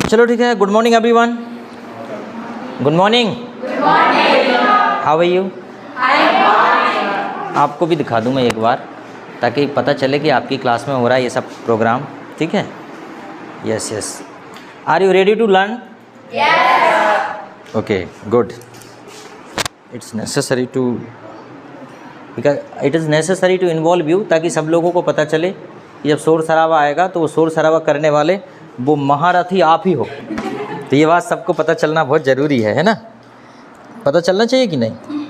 चलो ठीक है। Good morning everyone. Good morning. How are you? आपको भी दिखा दूं मैं एक बार, ताकि पता चले कि आपकी क्लास में हो रहा है ये सब प्रोग्राम। ठीक है? Yes yes. Are you ready to learn? Yes. Okay good. It's necessary to it is necessary to involve you, ताकि सब लोगों को पता चले कि जब शोर शराबा आएगा तो वो शोर शराबा करने वाले वो महारथी आप ही हो। तो ये बात सबको पता चलना बहुत ज़रूरी है ना? पता चलना चाहिए कि नहीं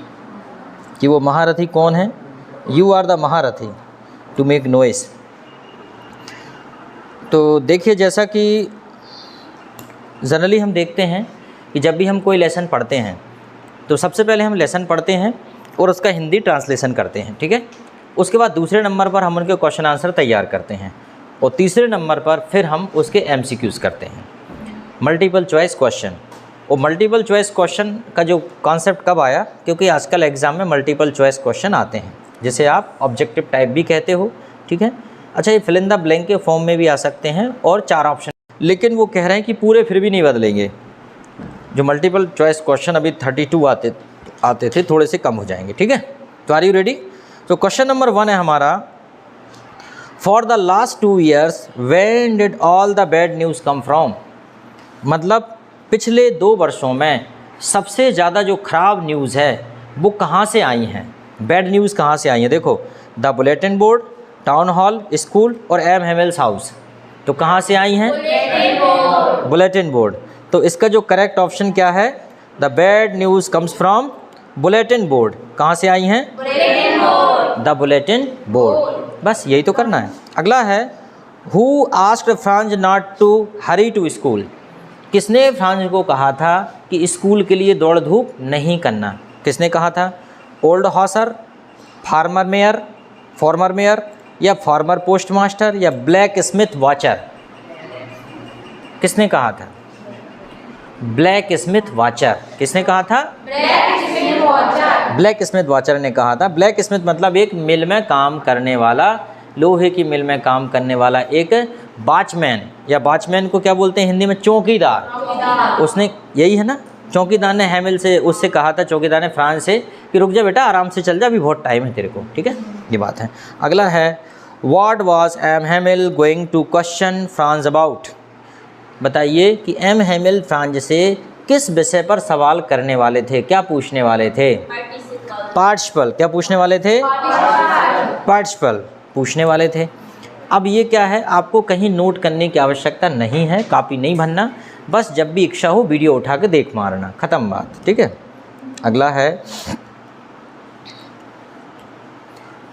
कि वो महारथी कौन है? यू आर द महारथी टू मेक नॉइस। तो देखिए, जैसा कि जनरली हम देखते हैं कि जब भी हम कोई लेसन पढ़ते हैं तो सबसे पहले हम लेसन पढ़ते हैं और उसका हिंदी ट्रांसलेशन करते हैं। ठीक है? उसके बाद दूसरे नंबर पर हम उनके क्वेश्चन आंसर तैयार करते हैं और तीसरे नंबर पर फिर हम उसके एमसीक्यूज़ करते हैं, मल्टीपल चॉइस क्वेश्चन। और मल्टीपल चॉइस क्वेश्चन का जो कॉन्सेप्ट कब आया? क्योंकि आजकल एग्ज़ाम में मल्टीपल चॉइस क्वेश्चन आते हैं, जिसे आप ऑब्जेक्टिव टाइप भी कहते हो। ठीक है? अच्छा, ये फिल इन द ब्लैंक के फॉर्म में भी आ सकते हैं और 4 ऑप्शन, लेकिन वो कह रहे हैं कि पूरे फिर भी नहीं बदलेंगे। जो मल्टीपल चॉइस क्वेश्चन अभी 32 आते थे, थोड़े से कम हो जाएंगे। ठीक है? तो आर यू रेडी? तो क्वेश्चन नंबर 1 है हमारा, for the last 2 years when did all the bad news come from? मतलब पिछले 2 वर्षों में सबसे ज़्यादा जो ख़राब न्यूज़ है वो कहाँ से आई हैं? बैड न्यूज़ कहाँ से आई हैं? देखो, the bulletin board, town hall, school और एम हेमेल्स हाउस। तो कहाँ से आई हैं? Bulletin board. तो इसका जो करेक्ट ऑप्शन क्या है? The bad news comes from bulletin board. कहाँ से आई हैं? The bulletin board. बस यही तो करना है। अगला है, who asked Franz not to hurry to school? किसने फ्रांज को कहा था कि स्कूल के लिए दौड़ धूप नहीं करना? किसने कहा था? Old Hauser, farmer mayor, farmer mayor या फार्मर पोस्ट मास्टर या ब्लैक स्मिथ वॉचर? किसने कहा था? Black Smith watcher. किसने कहा था? ब्लैक स्मिथ वॉचर ने कहा था। ब्लैक स्मिथ मतलब एक मिल में काम करने वाला, लोहे की मिल में काम करने वाला एक वॉचमैन, या वॉचमैन को क्या बोलते हैं हिंदी में? चौकीदार। उसने, यही है ना? चौकीदार ने हैमिल से, उससे कहा था, चौकीदार ने फ्रांस से कि रुक जा बेटा, आराम से चल जा, अभी बहुत टाइम है तेरे को। ठीक है? ये बात है। अगला है, what was M Hamel going to question Franz about? बताइए कि एम हैमिल फ्रांज से किस विषय पर सवाल करने वाले थे? क्या पूछने वाले थे? पार्टिसिपल। क्या पूछने वाले थे? पार्टिसिपल पूछने वाले थे। अब ये क्या है, आपको कहीं नोट करने की आवश्यकता नहीं है, कॉपी नहीं भरना, बस जब भी इच्छा हो वीडियो उठा के देख मारना, ख़त्म बात। ठीक है? अगला है,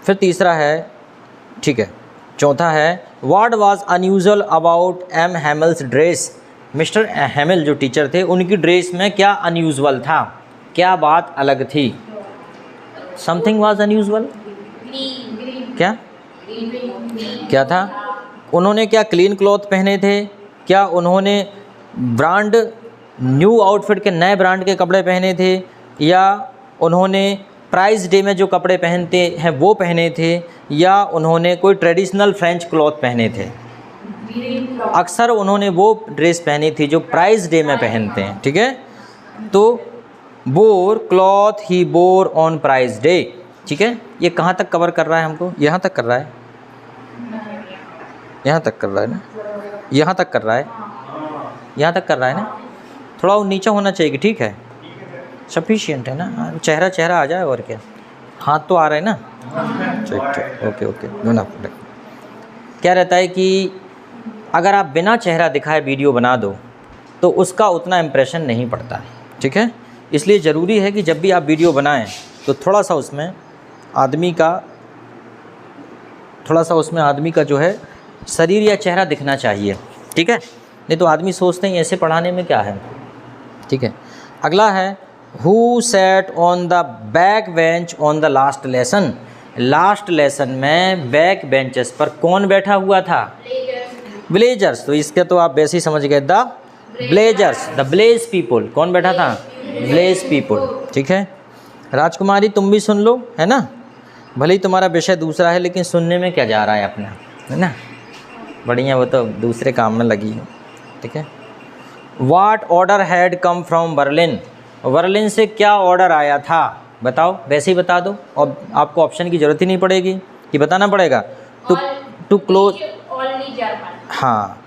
फिर तीसरा है। ठीक है? चौथा है, what was unusual about M Hamel's dress? Mr Hamel जो टीचर थे, उनकी ड्रेस में क्या अनयूजुअल था? क्या बात अलग थी? Something was unusual. क्या था? उन्होंने क्या क्लीन क्लॉथ पहने थे? क्या उन्होंने ब्रांड न्यू आउटफिट के, नए ब्रांड के कपड़े पहने थे? या उन्होंने प्राइज डे में जो कपड़े पहनते हैं वो पहने थे? या उन्होंने कोई ट्रेडिशनल फ्रेंच क्लॉथ पहने थे? अक्सर उन्होंने वो ड्रेस पहनी थी जो प्राइज डे में पहनते हैं। ठीक है? तो बोर क्लॉथ ही बोर ऑन प्राइज डे। ठीक है? ये कहाँ तक कवर कर रहा है हमको? यहाँ तक कर रहा है, यहाँ तक कर रहा है ना? यहाँ तक कर रहा है, यहाँ तक कर रहा है ना? थोड़ा वो नीचे होना चाहिए कि ठीक है, सफिशिएंट है ना? चेहरा चेहरा आ जाए और क्या, हाथ तो आ रहा है ना? ठीक ठीक, ओके ओके। दोनों क्या रहता है कि अगर आप बिना चेहरा दिखाए वीडियो बना दो तो उसका उतना इम्प्रेशन नहीं पड़ता है। ठीक है? इसलिए ज़रूरी है कि जब भी आप वीडियो बनाएं तो थोड़ा सा उसमें आदमी का जो है शरीर या चेहरा दिखना चाहिए। ठीक है? नहीं तो आदमी सोचते हैं ऐसे पढ़ाने में क्या है। ठीक है? अगला है, who sat on the back bench on the last lesson? Last lesson में बैक बेंचेस पर कौन बैठा हुआ था? विलेजर्स। तो इसके तो आप वैसे ही समझ गए, the blazers, the blaze people. कौन बैठा था? Blaze people. ठीक है? राजकुमारी, तुम भी सुन लो, है ना? भले ही तुम्हारा विषय दूसरा है, लेकिन सुनने में क्या जा रहा है अपना, है ना? बढ़िया, वो तो दूसरे काम में लगी है। ठीक है? What order had come from Berlin, Berlin से क्या ऑर्डर आया था, बताओ, वैसे ही बता दो और आपको ऑप्शन की ज़रूरत ही नहीं पड़ेगी कि बताना पड़ेगा। टू क्लोज, हाँ,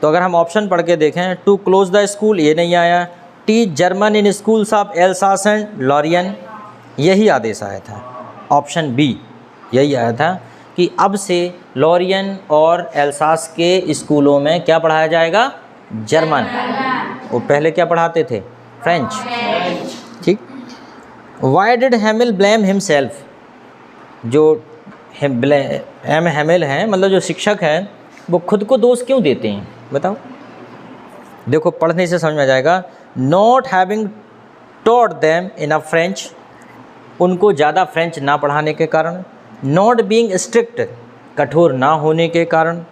तो अगर हम ऑप्शन पढ़ के देखें, टू क्लोज द स्कूल ये नहीं आया, teach German in schools of Alsace and Lorraine यही आदेश आया था, ऑप्शन बी यही आया था कि अब से लॉरियन और एल्सास के स्कूलों में क्या पढ़ाया जाएगा, जर्मन। वो पहले क्या पढ़ाते थे, फ्रेंच, ठीक। वाई डिड हैमिल ब्लेम हिमसेल्फ, जो हैमिल हैं मतलब जो शिक्षक हैं वो खुद को दोष क्यों देते हैं, बताओ। देखो पढ़ने से समझ में आ जाएगा। Not having taught them enough French, उनको ज़्यादा फ्रेंच ना पढ़ाने के कारण। नॉट बीइंग स्ट्रिक्ट, कठोर ना होने के कारण।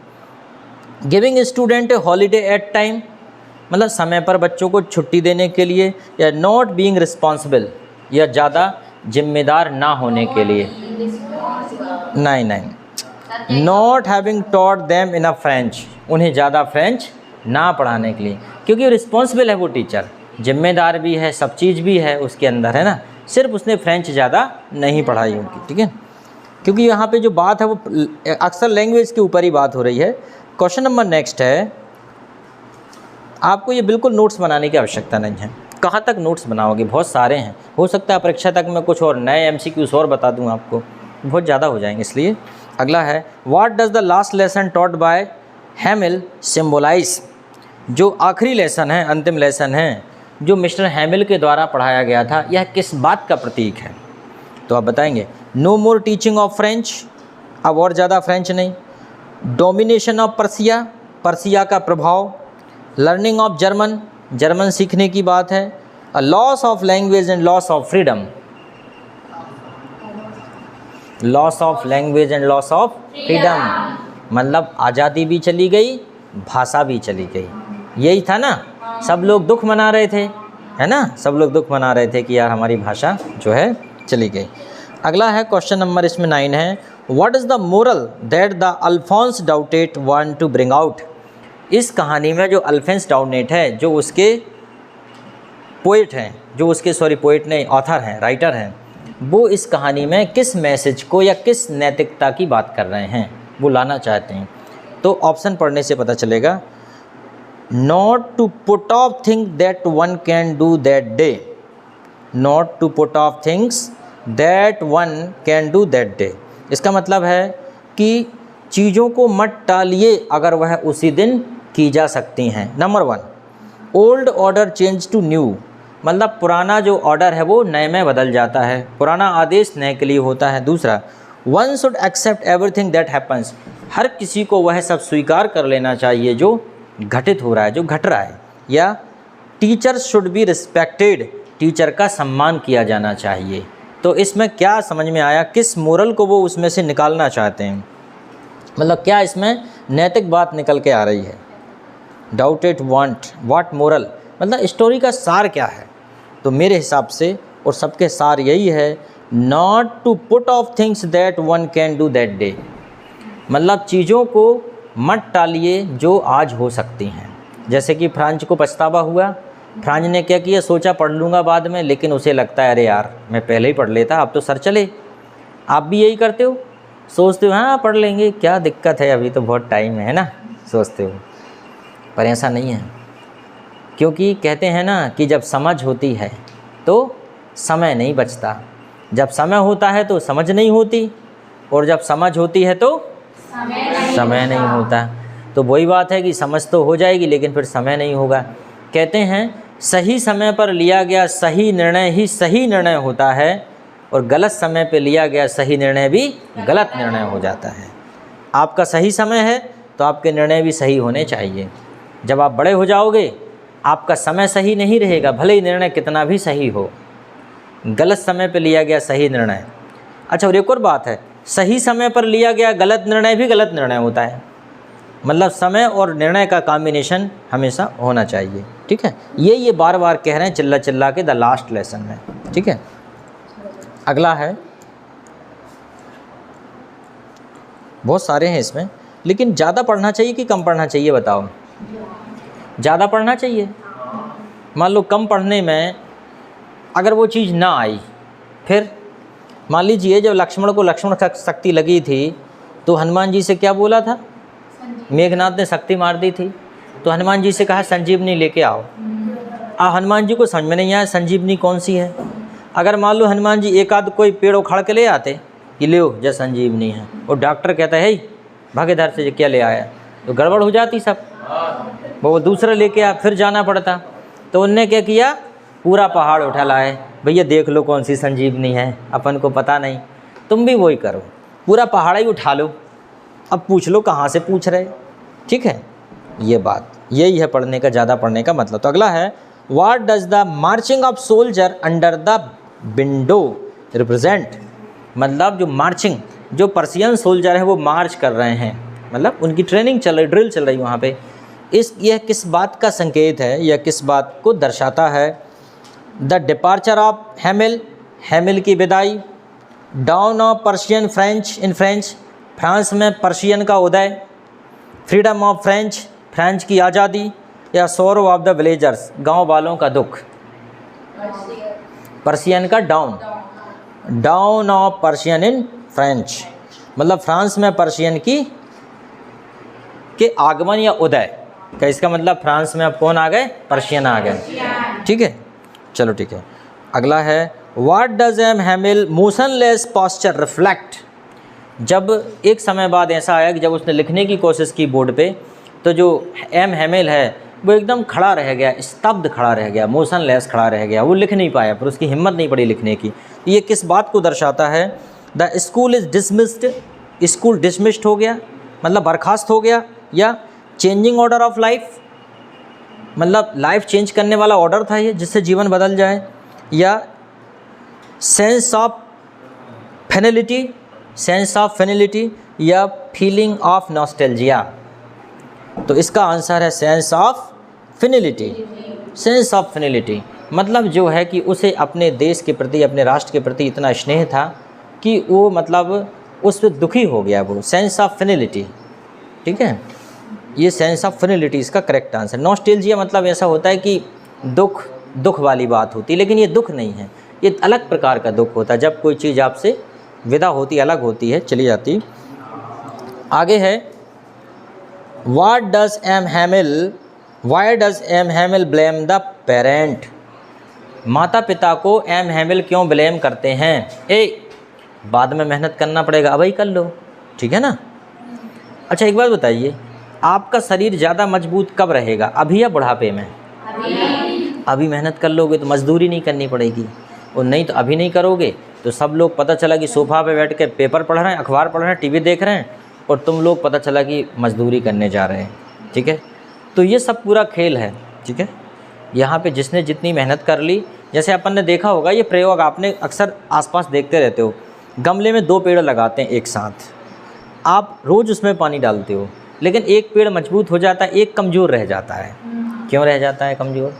Giving student a holiday at time, मतलब समय पर बच्चों को छुट्टी देने के लिए। या नॉट बीइंग रिस्पॉन्सिबल, या ज़्यादा जिम्मेदार ना होने के लिए। नहीं, not having taught them enough French, उन्हें ज़्यादा फ्रेंच ना पढ़ाने के लिए, क्योंकि रिस्पॉन्सिबल है वो टीचर, जिम्मेदार भी है, सब चीज़ भी है उसके अंदर, है ना, सिर्फ उसने फ्रेंच ज़्यादा नहीं पढ़ाई उनकी, ठीक है। क्योंकि यहाँ पे जो बात है वो अक्सर लैंग्वेज के ऊपर ही बात हो रही है। क्वेश्चन नंबर नेक्स्ट है, आपको ये बिल्कुल नोट्स बनाने की आवश्यकता नहीं है। कहाँ तक नोट्स बनाओगे, बहुत सारे हैं, हो सकता है परीक्षा तक मैं कुछ और नए MCQs और बता दूँ आपको, बहुत ज़्यादा हो जाएंगे, इसलिए। अगला है, what does the last lesson taught by हैमिल symbolise, जो आखिरी लेसन है, अंतिम लेसन है, जो मिस्टर हैमिल के द्वारा पढ़ाया गया था, यह किस बात का प्रतीक है, तो आप बताएंगे। No more teaching of French, अब और ज़्यादा फ्रेंच नहीं। डोमिनेशन ऑफ पर्सिया, पर्सिया का प्रभाव। लर्निंग ऑफ जर्मन, जर्मन सीखने की बात है। A loss of language and loss of freedom, loss of language and loss of freedom, मतलब आज़ादी भी चली गई, भाषा भी चली गई, यही था ना। सब लोग दुख मना रहे थे, है ना, सब लोग दुख मना रहे थे कि यार हमारी भाषा जो है चली गई। अगला है क्वेश्चन नंबर इसमें 9 है, what is the moral that the Alphonse Daudet want to bring out, इस कहानी में जो अल्फोंस डाउटेट है, जो उसके पोइट हैं, जो उसके पोइट नहीं, ऑथर हैं, राइटर हैं, वो इस कहानी में किस मैसेज को या किस नैतिकता की बात कर रहे हैं, वो लाना चाहते हैं। तो ऑप्शन पढ़ने से पता चलेगा। Not to put off thing that one can do that day, not to put off things that one can do that day, इसका मतलब है कि चीज़ों को मत टालिए अगर वह उसी दिन की जा सकती हैं। Number 1, old order change to new, मतलब पुराना जो ऑर्डर है वो नए में बदल जाता है, पुराना आदेश नए के लिए होता है। दूसरा, one should accept everything that happens, हर किसी को वह सब स्वीकार कर लेना चाहिए जो घटित हो रहा है, जो घट रहा है। या teachers should be respected, teacher का सम्मान किया जाना चाहिए। तो इसमें क्या समझ में आया, किस मोरल को वो उसमें से निकालना चाहते हैं, मतलब क्या इसमें नैतिक बात निकल के आ रही है। डाउटेड वांट व्हाट मोरल, मतलब स्टोरी का सार क्या है। तो मेरे हिसाब से और सबके सार यही है, not to put off things that one can do that day, मतलब चीज़ों को मत टालिए जो आज हो सकती हैं। जैसे कि फ्रांच को पछतावा हुआ, फ्रांच ने क्या किया, सोचा पढ़ लूँगा बाद में, लेकिन उसे लगता है अरे यार मैं पहले ही पढ़ लेता, अब तो सर चले। आप भी यही करते हो, सोचते हो हाँ पढ़ लेंगे, क्या दिक्कत है, अभी तो बहुत टाइम है ना, सोचते हो। पर ऐसा नहीं है, क्योंकि कहते हैं ना कि जब समझ होती है तो समय नहीं बचता, जब समय होता है तो समझ नहीं होती, और जब समझ होती है तो समय नहीं होता। तो वही बात है कि समझ तो हो जाएगी लेकिन फिर समय नहीं होगा। कहते हैं सही समय पर लिया गया सही निर्णय ही सही निर्णय होता है, और गलत समय पर लिया गया सही निर्णय भी गलत निर्णय हो जाता है। आपका सही समय है तो आपके निर्णय भी सही होने चाहिए। जब आप बड़े हो जाओगे आपका समय सही नहीं रहेगा, भले ही निर्णय कितना भी सही हो, गलत समय पर लिया गया सही निर्णय। अच्छा, और एक और बात है, सही समय पर लिया गया गलत निर्णय भी गलत निर्णय होता है, मतलब समय और निर्णय का कॉम्बिनेशन हमेशा होना चाहिए। ठीक है, ये बार बार कह रहे हैं चिल्ला चिल्ला के द लास्ट लेसन में। ठीक है, अगला है, बहुत सारे हैं इसमें, लेकिन ज़्यादा पढ़ना चाहिए कि कम पढ़ना चाहिए बताओ। ज़्यादा पढ़ना चाहिए। मान लो कम पढ़ने में अगर वो चीज़ ना आई, फिर मान लीजिए जब लक्ष्मण को लक्ष्मण शक्ति लगी थी तो हनुमान जी से क्या बोला था? मेघनाथ ने शक्ति मार दी थी, तो हनुमान जी से कहा संजीवनी लेके आओ। हनुमान जी को समझ में नहीं आया संजीवनी कौन सी है। अगर मान लो हनुमान जी एक आध कोई पेड़ उखाड़ के ले आते कि ले जय संजीवनी है, और डॉक्टर कहता है भाग इधर से क्या ले आया, तो गड़बड़ हो जाती सब, वो दूसरा लेके आ, फिर जाना पड़ता। तो उनने क्या किया, पूरा पहाड़ उठा लाए, भैया देख लो कौन सी संजीवनी है, अपन को पता नहीं, तुम भी वही करो, पूरा पहाड़ ही उठा लो, अब पूछ लो कहाँ से पूछ रहे। ठीक है, ये बात यही है पढ़ने का, ज़्यादा पढ़ने का मतलब। तो अगला है what does the marching of soldier under the window represent. मतलब जो मार्चिंग, जो पर्शियन सोल्जर है वो मार्च कर रहे हैं, मतलब उनकी ट्रेनिंग चल रही, ड्रिल चल रही वहाँ पे, यह किस बात का संकेत है, यह किस बात को दर्शाता है? द डिपार्चर ऑफ हैमिल, हैमिल की विदाई। Down of Persian French, in French, France में पर्शियन का उदय। फ्रीडम ऑफ फ्रेंच, फ्रेंच की आज़ादी। या सोरो ऑफ द विलेजर्स, गांव वालों का दुख। पर्शियन का down, down of Persian in French, मतलब फ्रांस में पर्शियन के आगमन या उदय का, इसका मतलब फ्रांस में अब कौन आ गए? पर्शियन आ गए। ठीक है, चलो ठीक है। अगला है what does M Hamel motionless posture reflect. जब एक समय बाद ऐसा आया कि जब उसने लिखने की कोशिश की बोर्ड पे, तो जो एम हैमिल है वो एकदम खड़ा रह गया, स्तब्ध खड़ा रह गया, मोशनलेस खड़ा रह गया, वो लिख नहीं पाया, पर उसकी हिम्मत नहीं पड़ी लिखने की। ये किस बात को दर्शाता है? The school is dismissed, school dismissed हो गया, मतलब बर्खास्त हो गया। या चेंजिंग ऑर्डर ऑफ लाइफ, मतलब लाइफ चेंज करने वाला ऑर्डर था ये, जिससे जीवन बदल जाए। या सेंस ऑफ फेनिलिटी, सेंस ऑफ फेनिलिटी, या फीलिंग ऑफ नॉस्टैल्जिया। तो इसका आंसर है सेंस ऑफ फेनिलिटी। सेंस ऑफ फेनिलिटी मतलब जो है कि उसे अपने देश के प्रति, अपने राष्ट्र के प्रति इतना स्नेह था कि वो मतलब उस पर दुखी हो गया, वो सेंस ऑफ फेनिलिटी। ठीक है, ये सेंस ऑफ फेनिलिटी इसका करेक्ट आंसर। नॉस्टैल्जिया मतलब ऐसा होता है कि दुख वाली बात होती है, लेकिन ये दुख नहीं है, ये अलग प्रकार का दुख होता है, जब कोई चीज़ आपसे विदा होती, अलग होती है, चली जाती। आगे है what does M Hamel, why does M Hamel blame the parent. माता पिता को एम हैमिल क्यों ब्लेम करते हैं? बाद में मेहनत करना पड़ेगा, अभी कर लो, ठीक है ना। अच्छा एक बात बताइए, आपका शरीर ज़्यादा मजबूत कब रहेगा, अभी या बुढ़ापे में? अभी मेहनत कर लोगे तो मजदूरी नहीं करनी पड़ेगी, और नहीं तो अभी नहीं करोगे तो सब लोग पता चला कि सोफ़ा पे बैठ के पेपर पढ़ रहे हैं, अखबार पढ़ रहे हैं, टीवी देख रहे हैं, और तुम लोग पता चला कि मजदूरी करने जा रहे हैं। ठीक है, तो ये सब पूरा खेल है। ठीक है, यहाँ पे जिसने जितनी मेहनत कर ली, जैसे अपन ने देखा होगा, ये प्रयोग आपने अक्सर आसपास देखते रहते हो, गमले में 2 पेड़ लगाते हैं एक साथ, आप रोज़ उसमें पानी डालते हो, लेकिन एक पेड़ मजबूत हो जाता है, एक कमज़ोर रह जाता है। क्यों रह जाता है कमज़ोर?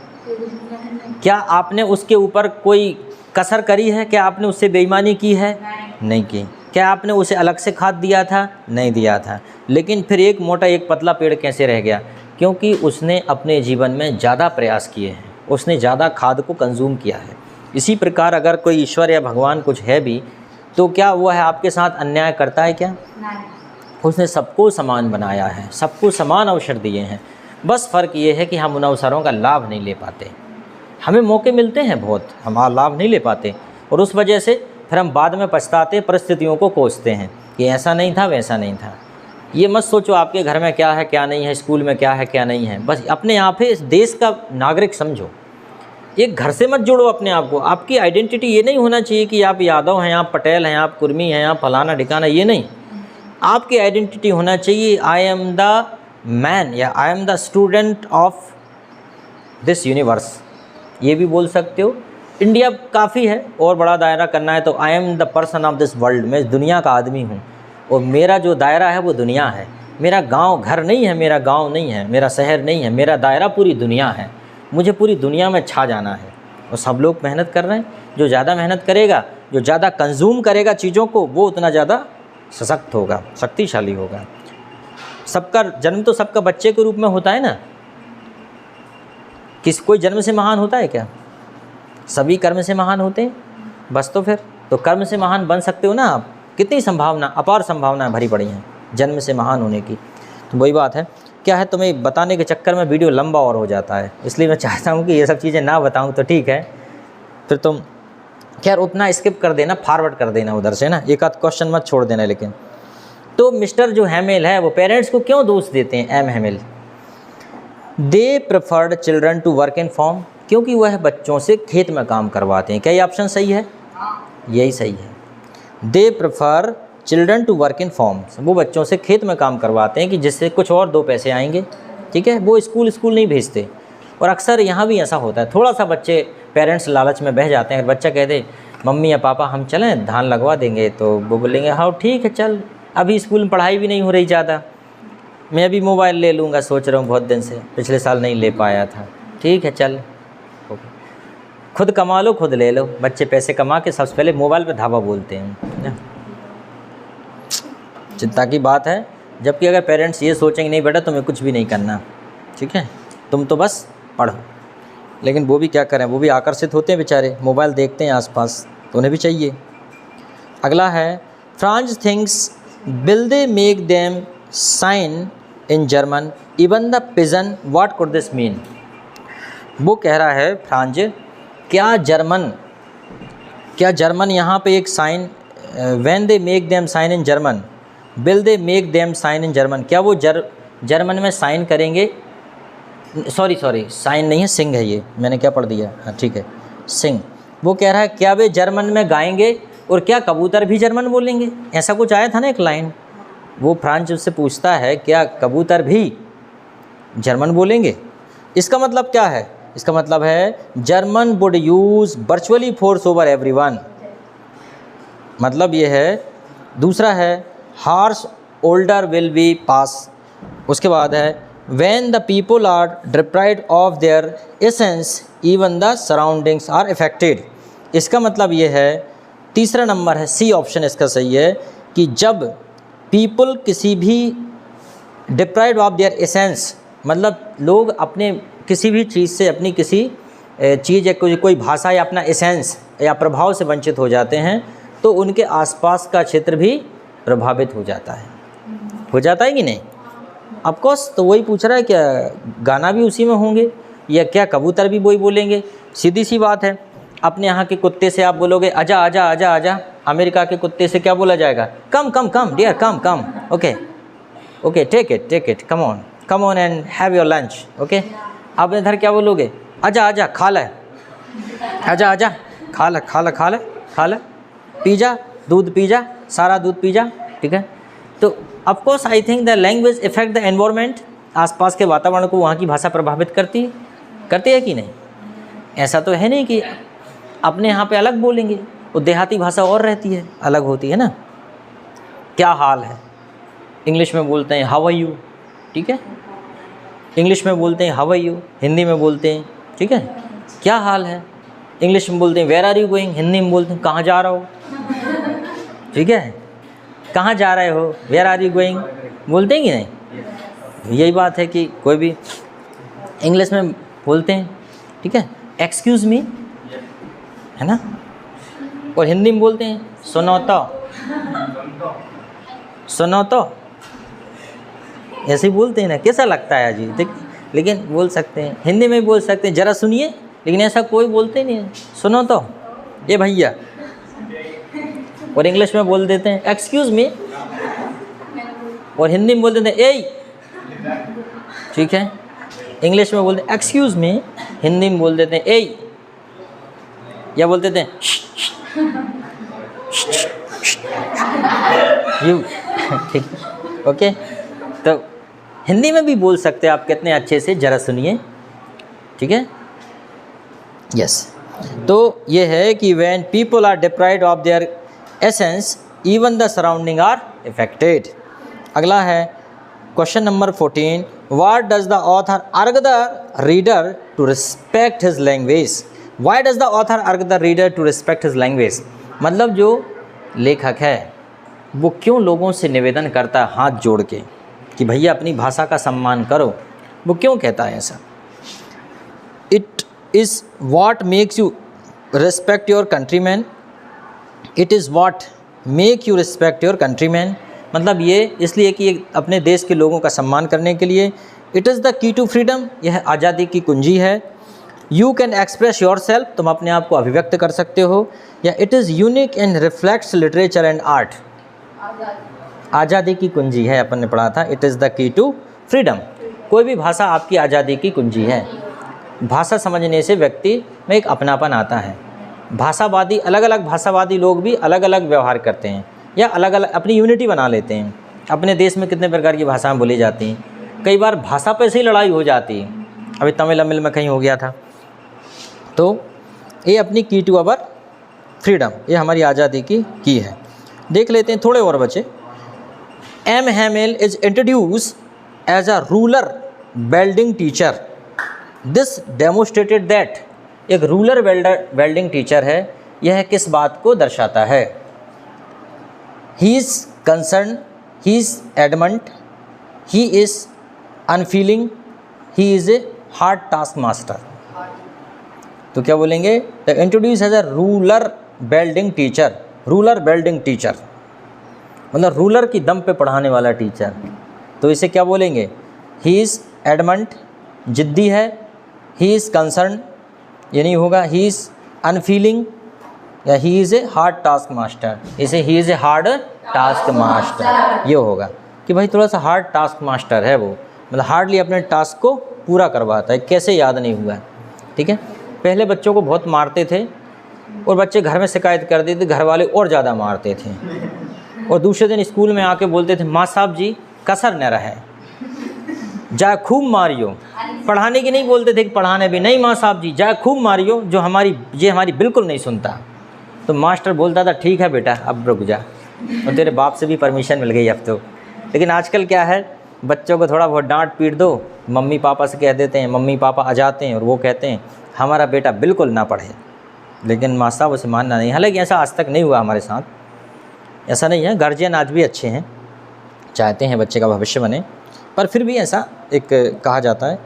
क्या आपने उसके ऊपर कोई कसर करी है? क्या आपने उससे बेईमानी की है? नहीं की। क्या आपने उसे अलग से खाद दिया था? नहीं दिया था। लेकिन फिर एक मोटा एक पतला पेड़ कैसे रह गया? क्योंकि उसने अपने जीवन में ज़्यादा प्रयास किए हैं, उसने ज़्यादा खाद को कंज्यूम किया है। इसी प्रकार अगर कोई ईश्वर या भगवान कुछ है भी, तो क्या वो है आपके साथ अन्याय करता है क्या? उसने सबको समान बनाया है, सबको समान अवसर दिए हैं, बस फ़र्क ये है कि हम उन अवसरों का लाभ नहीं ले पाते। हमें मौके मिलते हैं बहुत, हम लाभ नहीं ले पाते, और उस वजह से फिर हम बाद में पछताते, परिस्थितियों को कोसते हैं कि ऐसा नहीं था, वैसा नहीं था। ये मत सोचो आपके घर में क्या है क्या नहीं है, स्कूल में क्या है क्या नहीं है, बस अपने आप ही इस देश का नागरिक समझो। एक घर से मत जोड़ो अपने आप को। आपकी आइडेंटिटी ये नहीं होना चाहिए कि आप यादव हैं, आप पटेल हैं, आप कुर्मी हैं, आप फलाना ठिकाना, ये नहीं। आपकी आइडेंटिटी होना चाहिए आई एम द मैन, या I am the student of this universe, ये भी बोल सकते हो। इंडिया काफ़ी है, और बड़ा दायरा करना है तो I am the person of this world, मैं इस दुनिया का आदमी हूँ, और मेरा जो दायरा है वो दुनिया है। मेरा गांव घर नहीं है, मेरा गांव नहीं है, मेरा शहर नहीं है, मेरा दायरा पूरी दुनिया है। मुझे पूरी दुनिया में छा जाना है, और सब लोग मेहनत कर रहे हैं। जो ज़्यादा मेहनत करेगा, जो ज़्यादा कंज्यूम करेगा चीज़ों को, वो उतना ज़्यादा सशक्त होगा, शक्तिशाली होगा। सबका जन्म तो सबका बच्चे के रूप में होता है ना, कोई जन्म से महान होता है क्या? सभी कर्म से महान होते हैं। बस तो फिर तो कर्म से महान बन सकते हो ना आप। कितनी संभावना, अपार संभावनाएं भरी पड़ी हैं जन्म से महान होने की। तो वही बात है, क्या है, तुम्हें बताने के चक्कर में वीडियो लंबा और हो जाता है, इसलिए मैं चाहता हूँ कि ये सब चीज़ें ना बताऊँ तो ठीक है। फिर तुम खैर उतना स्किप कर देना, फॉरवर्ड कर देना उधर से ना, एक आध क्वेश्चन मत छोड़ देना। लेकिन तो मिस्टर जो हैमिल है वो पेरेंट्स को क्यों दोष देते हैं? M Hamel, they preferred children to work in farm, क्योंकि वह बच्चों से खेत में काम करवाते हैं। क्या ये ऑप्शन सही है? यही सही है। They prefer children to work in farms, वो बच्चों से खेत में काम करवाते हैं कि जिससे कुछ और 2 पैसे आएंगे। ठीक है, वो स्कूल नहीं भेजते। और अक्सर यहाँ भी ऐसा होता है, थोड़ा सा बच्चे पेरेंट्स लालच में बह जाते हैं। अगर बच्चा कह दे मम्मी या पापा हम चलें धान लगवा देंगे, तो वो बोलेंगे हाँ ठीक है चल, अभी स्कूल में पढ़ाई भी नहीं हो रही ज़्यादा, मैं अभी मोबाइल ले लूँगा, सोच रहा हूँ बहुत दिन से, पिछले साल नहीं ले पाया था, ठीक है चल, खुद कमा लो खुद ले लो। बच्चे पैसे कमा के सबसे पहले मोबाइल पे धावा बोलते हैं। चिंता की बात है, जबकि अगर पेरेंट्स ये सोचेंगे नहीं बेटा तुम्हें कुछ भी नहीं करना, ठीक है, तुम तो बस पढ़ो। लेकिन वो भी क्या करें, वो भी आकर्षित होते हैं बेचारे, मोबाइल देखते हैं आसपास, तो उन्हें भी चाहिए। अगला है Franz thinks will they make them sign in German even the pigeon, what could this mean. वो कह रहा है फ्रांज, क्या जर्मन यहाँ पे एक sign, when they make them sign in German will they make them sign in German, क्या वो जर्मन में साइन करेंगे? सॉरी साइन नहीं है, सिंग है ये, मैंने क्या पढ़ दिया, हाँ ठीक है सिंग। वो कह रहा है क्या वे जर्मन में गाएंगे और क्या कबूतर भी जर्मन बोलेंगे? ऐसा कुछ आया था ना एक लाइन, वो फ्रांस उससे पूछता है क्या कबूतर भी जर्मन बोलेंगे? इसका मतलब क्या है? इसका मतलब है German would use virtually force over everyone, मतलब ये है। दूसरा है हार्स ओल्डर विल बी पास, उसके बाद है when the people are deprived of their essence even the surroundings are affected। इसका मतलब ये है, तीसरा नंबर है, सी ऑप्शन इसका सही है, कि जब people किसी भी deprived of their essence, मतलब लोग अपने किसी भी चीज़ से, अपनी किसी चीज़ या कोई भाषा या अपना एसेंस या प्रभाव से वंचित हो जाते हैं, तो उनके आसपास का क्षेत्र भी प्रभावित हो जाता है कि नहीं? ऑफकोर्स, तो वही पूछ रहा है क्या गाना भी उसी में होंगे या क्या कबूतर भी वही बोलेंगे? सीधी सी बात है। अपने यहाँ के कुत्ते से आप बोलोगे आजा आजा आजा आजा, अमेरिका के कुत्ते से क्या बोला जाएगा? Come come come dear come come, okay take it come on and have your lunch, okay. आप इधर क्या बोलोगे? आजा आजा खा ले, आजा आजा खा ले, पी जा दूध, पी जा सारा दूध पी जा, ठीक है। तो of course I think the language effect the environment, आसपास के वातावरण को वहाँ की भाषा प्रभावित करती है कि नहीं? ऐसा तो है नहीं कि अपने यहाँ पे अलग बोलेंगे, वो देहाती भाषा और रहती है, अलग होती है ना। क्या हाल है, इंग्लिश में बोलते हैं हाउ आर यू, ठीक है, इंग्लिश में बोलते हैं हाउ आर यू, हिंदी में बोलते हैं, ठीक है, क्या हाल है, इंग्लिश में बोलते हैं where are you going, Hindi में बोलते हैं कहाँ जा रहा हो, ठीक है, कहाँ जा रहे हो, वेयर आर यू गोइंग बोलते हैं कि नहीं? यही बात है कि कोई भी इंग्लिश में बोलते हैं, ठीक है, एक्सक्यूज़ मी, है ना, और हिंदी में बोलते हैं सुनो तो ऐसे ही बोलते हैं ना। कैसा लगता है अजीब, देख, लेकिन बोल सकते हैं, हिंदी में भी बोल सकते हैं ज़रा सुनिए, लेकिन ऐसा कोई बोलते नहीं है, सुनो तो ये भैया, और इंग्लिश में बोल देते हैं एक्सक्यूज़ मी, और हिंदी में बोल देते हैं एई, ठीक है, इंग्लिश में बोलते हैं एक्सक्यूज़ मी, हिंदी में बोल देते हैं एई, या बोल देते हैं यू, ठीक, ओके। तो हिंदी में भी बोल सकते हैं आप कितने अच्छे से, ज़रा सुनिए, ठीक है, यस। तो ये है कि when people are deprived of their essence even the surrounding are affected. अगला है question number 14, what does the author urge the reader to respect his language. Why does the author urge the reader to respect his language, मतलब जो लेखक है वो क्यों लोगों से निवेदन करता है हाथ जोड़ के कि भैया अपनी भाषा का सम्मान करो, वो क्यों कहता है ऐसा? Is what makes you respect your country man, it is what make you respect your country man, मतलब ये इसलिए कि ये अपने देश के लोगों का सम्मान करने के लिए। It is the key to freedom, यह आज़ादी की कुंजी है। You can express yourself, तुम अपने आप को अभिव्यक्त कर सकते हो। या it is unique and reflects literature and art, आज़ादी की कुंजी है, अपन ने पढ़ा था। It is the key to freedom, कोई भी भाषा आपकी आज़ादी की कुंजी है। भाषा समझने से व्यक्ति में एक अपनापन आता है। भाषावादी, अलग अलग भाषावादी लोग भी अलग अलग व्यवहार करते हैं या अलग अलग अपनी यूनिटी बना लेते हैं। अपने देश में कितने प्रकार की भाषाएं बोली जाती हैं, कई बार भाषा पे से ही लड़ाई हो जाती है। अभी तमिल में कहीं हो गया था। तो ये अपनी की टू अवर फ्रीडम, ये हमारी आज़ादी की है। देख लेते हैं, थोड़े और बचे। M Hamel is introduce as a ruler wielding teacher, this demonstrated that, एक रूलर वेल्डिंग टीचर है, यह किस बात को दर्शाता है? He is concern, he is adamant, he is unfeeling, he is a hard task master. तो क्या बोलेंगे? The introduce as a ruler wielding teacher, ruler wielding teacher मतलब रूलर की दम पे पढ़ाने वाला टीचर। तो इसे क्या बोलेंगे? ही इज़ एडमंट, जिद्दी है। ही इज़ कंसर्न, ये नहीं होगा। ही इज़ अनफीलिंग या he is a hard task master, इसे he is a hard task master ये होगा कि भाई थोड़ा सा हार्ड टास्क मास्टर है वो, मतलब हार्डली अपने टास्क को पूरा करवाता है। कैसे याद नहीं हुआ? ठीक है, पहले बच्चों को बहुत मारते थे और बच्चे घर में शिकायत कर देते, घर वाले और ज़्यादा मारते थे, और दूसरे दिन स्कूल में आके बोलते थे माँ साहब जी कसर न रहे, जा खूब मारियो। पढ़ाने की नहीं बोलते थे कि पढ़ाने भी नहीं, माँ साहब जी जा खूब मारियो, जो हमारी बिल्कुल नहीं सुनता। तो मास्टर बोलता था ठीक है बेटा अब रुक जा, और तेरे बाप से भी परमिशन मिल गई अब तो। लेकिन आजकल क्या है, बच्चों को थोड़ा बहुत डांट पीट दो, मम्मी पापा से कह देते हैं, मम्मी पापा आ जाते हैं और वो कहते हैं हमारा बेटा बिल्कुल ना पढ़े, लेकिन माँ साहब उसे मानना नहीं। हालांकि ऐसा आज तक नहीं हुआ हमारे साथ, ऐसा नहीं है। गार्जियन आज भी अच्छे हैं, चाहते हैं बच्चे का भविष्य बने, पर फिर भी ऐसा एक कहा जाता है।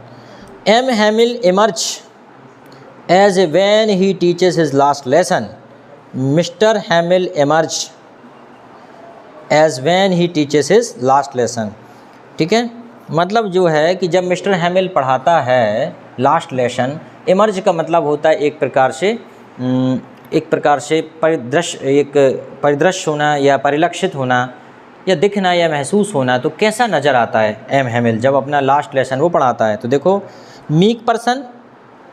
M Hamel emerge as a when he teaches his last lesson, Mr Hamel emerge as when he teaches his last lesson. ठीक है, मतलब जो है कि जब मिस्टर हैमिल पढ़ाता है लास्ट लेसन, इमर्ज का मतलब होता है एक प्रकार से परिदृश्य होना या परिलक्षित होना या दिखना या महसूस होना। तो कैसा नज़र आता है एम हैमिल जब अपना लास्ट लेसन वो पढ़ाता है? तो देखो, meek person,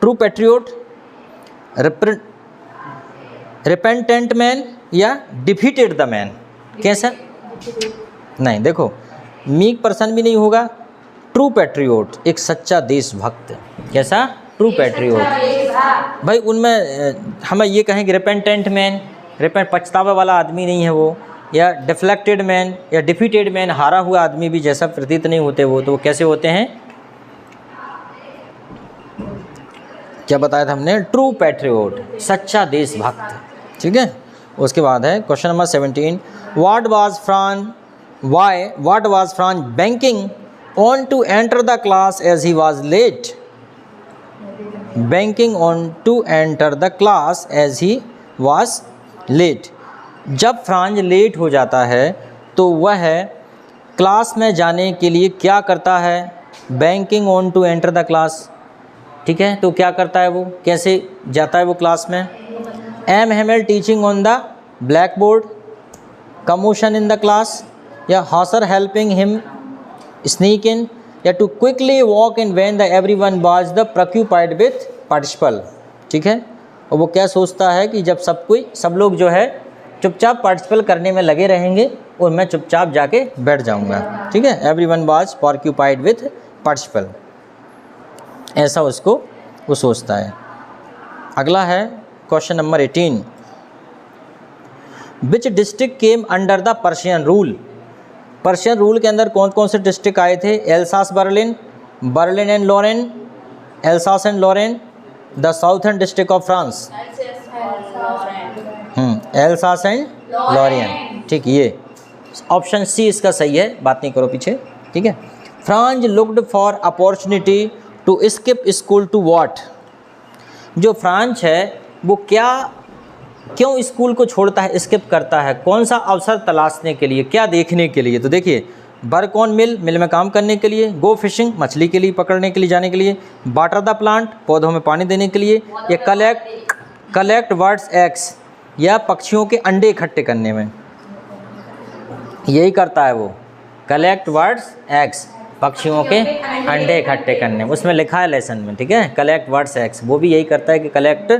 true patriot, repentant man या डिफीटेड द मैन। कैसा? नहीं, देखो मीक पर्सन भी नहीं होगा, ट्रू पैट्रियोट एक सच्चा देशभक्त। कैसा? True patriot. भाई उनमें हम ये कहें कि रिपेंटेंट मैन, पछतावा वाला आदमी नहीं है वो, या डिफ्लेक्टेड मैन या डिफीटेड मैन, हारा हुआ आदमी भी जैसा प्रतीत नहीं होते वो, तो वो कैसे होते हैं? क्या बताया था हमने? ट्रू पैट्रियोट, सच्चा देशभक्त। ठीक है, उसके बाद है question number 17, what was Franz banking on to enter the class as he was late? Banking on to enter the class as he was late, जब फ्रांज लेट हो जाता है तो वह क्लास में जाने के लिए क्या करता है? Banking on to enter the class. ठीक है, तो क्या करता है वो, कैसे जाता है वो क्लास में? M Hamel teaching on the black board, commotion in the class, या Hauser helping him sneak in, या to quickly walk in when the everyone was the preoccupied with participle. ठीक है, और वो क्या सोचता है कि जब सब लोग जो है चुपचाप पार्टिसिपल करने में लगे रहेंगे और मैं चुपचाप जाके बैठ जाऊंगा। ठीक है, everyone was preoccupied with participle, ऐसा उसको वो सोचता है। अगला है question number 18, which district came under the Persian rule? Persian rule के अंदर कौन कौन से डिस्ट्रिक्ट आए थे? Alsace Berlin, Berlin and Lorraine, Alsace and Lorraine, the southern district of France. Alsace and Lorraine. ठीक, ये ऑप्शन सी इसका सही है, बात नहीं करो पीछे। ठीक है, Franz looked for opportunity to skip school to what? जो फ्रांस है वो क्यों स्कूल को छोड़ता है, स्किप करता है, कौन सा अवसर तलाशने के लिए, क्या देखने के लिए? तो देखिए, वर्क ऑन मिल में काम करने के लिए, गो फिशिंग मछली के लिए पकड़ने के लिए जाने के लिए, वाटर द प्लांट पौधों में पानी देने के लिए, या कलेक्ट बर्ड्स एग्स या पक्षियों के अंडे इकट्ठे करने में, यही करता है वो, कलेक्ट बर्ड्स एग्स, पक्षियों के अंडे इकट्ठे करने में, उसमें लिखा है लेसन में, ठीक है, कलेक्ट बर्ड्स एग्स, वो भी यही करता है कि कलेक्ट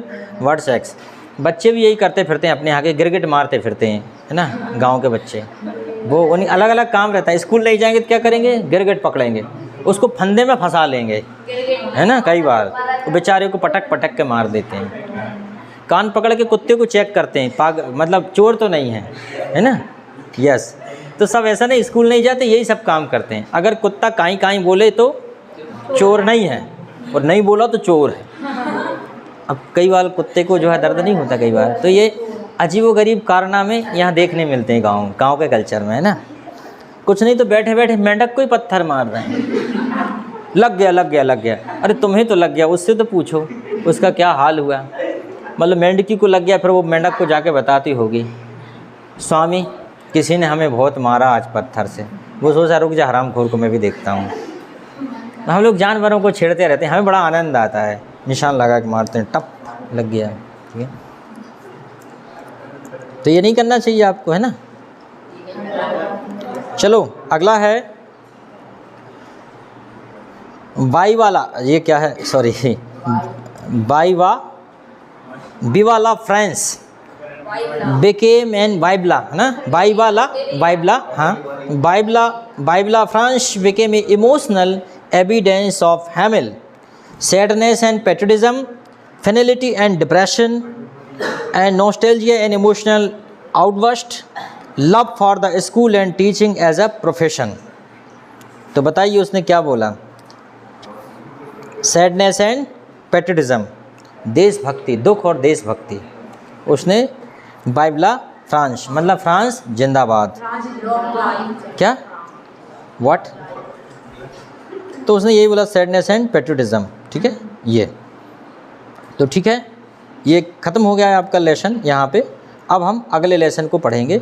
बर्ड्स एग्स। बच्चे भी यही करते फिरते हैं, अपने यहाँ के गिरगिट मारते फिरते हैं, है ना, गांव के बच्चे, वो उन्हें अलग अलग काम रहता है। स्कूल नहीं जाएंगे तो क्या करेंगे, गिरगिट पकड़ेंगे, उसको फंदे में फंसा लेंगे, है ना, कई बार तो बेचारे को पटक पटक के मार देते हैं। कान पकड़ के कुत्ते को चेक करते हैं, मतलब चोर तो नहीं है ना, यस। तो सब ऐसा नहीं, स्कूल नहीं जाते, यही सब काम करते हैं। अगर कुत्ता काई काई बोले तो चोर नहीं है, और नहीं बोला तो चोर है। अब कई बार कुत्ते को जो है दर्द नहीं होता कई बार, तो ये अजीबोगरीब कारनामे यहाँ देखने मिलते हैं गांव के कल्चर में, है ना। कुछ नहीं तो बैठे बैठे मेंढक को ही पत्थर मार रहे हैं, लग गया। अरे तुम्हें तो लग गया, उससे तो पूछो उसका क्या हाल हुआ। मतलब मेंढकी को लग गया, फिर वो मेंढक को जाके बताती होगी, स्वामी किसी ने हमें बहुत मारा आज पत्थर से। वो सोचा रुक जा हरामखोर को मैं भी देखता हूँ। हम लोग जानवरों को छेड़ते रहते हैं, हमें बड़ा आनंद आता है, निशान लगा के मारते हैं, टप लग गया, ठीक है। तो ये नहीं करना चाहिए आपको, है ना। चलो अगला है बाईवाला, ये क्या है, सॉरी, बिवाला फ्रांस became an बाइबला, है ना, बाइबला, हाँ, बाइबला France became a emotional evidence of Hamel, sadness and patriotism, finality and depression, and nostalgia and emotional outburst, love for the school and teaching as a profession। तो बताइए उसने क्या बोला, sadness and patriotism, देशभक्ति, दुख और देशभक्ति। उसने बाइबला फ्रांस, मतलब फ्रांस जिंदाबाद, क्या व्हाट, तो उसने यही बोला, सैडनेस एंड पैट्रियटिज्म, ठीक है। ये तो ठीक है, ये ख़त्म हो गया है आपका लेसन यहाँ पे। अब हम अगले लेसन को पढ़ेंगे।